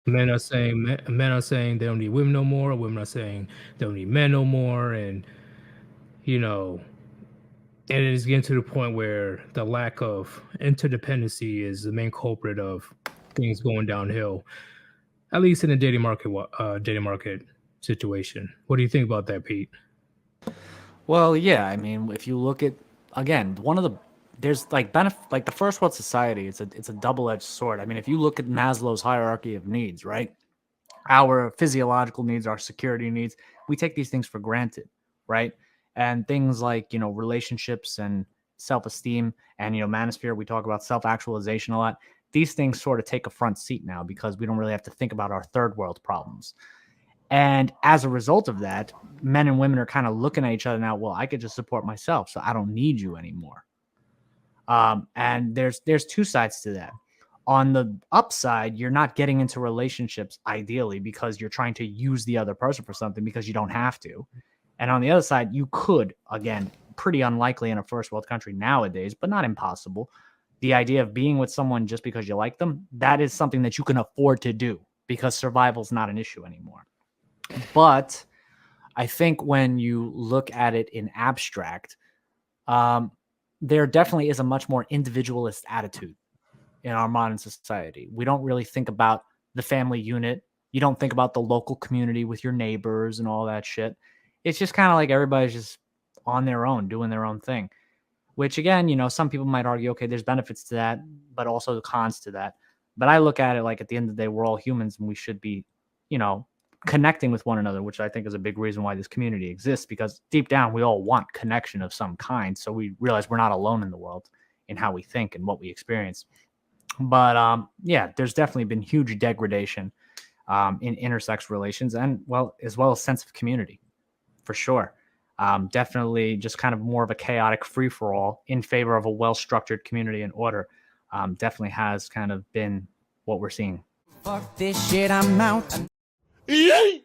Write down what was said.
Men are saying they don't need women no more. Women are saying they don't need men no more, and you know, and it is getting to the point where the lack of interdependency is the main culprit of things going downhill. At least in the dating market situation. What do you think about that, Pete? Well, yeah, I mean, if you look at again, one of the there's like benefit like the first world society, it's a double-edged sword. I mean, if you look at Maslow's hierarchy of needs, right? Our physiological needs, our security needs, we take these things for granted, right? And things like, relationships and self-esteem and, manosphere, we talk about self-actualization a lot. These things sort of take a front seat now because we don't really have to think about our third world problems. And as a result of that, men and women are kind of looking at each other now. Well, I could just support myself, so I don't need you anymore. And there's two sides to that. On the upside, you're not getting into relationships ideally because you're trying to use the other person for something because you don't have to. And on the other side, you could, again, pretty unlikely in a first world country nowadays, but not impossible. The idea of being with someone just because you like them, that is something that you can afford to do because survival is not an issue anymore. But I think when you look at it in abstract, there definitely is a much more individualist attitude in our modern society. We don't really think about the family unit. You don't think about the local community with your neighbors and all that shit. It's just kind of like everybody's just on their own, doing their own thing, which again, some people might argue, okay, there's benefits to that, but also the cons to that. But I look at it like at the end of the day, we're all humans and we should be, connecting with one another, which I think is a big reason why this community exists, because deep down we all want connection of some kind. So we realize we're not alone in the world in how we think and what we experience. But yeah, there's definitely been huge degradation in intersex relations and as well as sense of community, for sure. Definitely just kind of more of a chaotic free for all in favor of a well structured community and order. Definitely has kind of been what we're seeing. Fuck this shit, I'm out. Yay!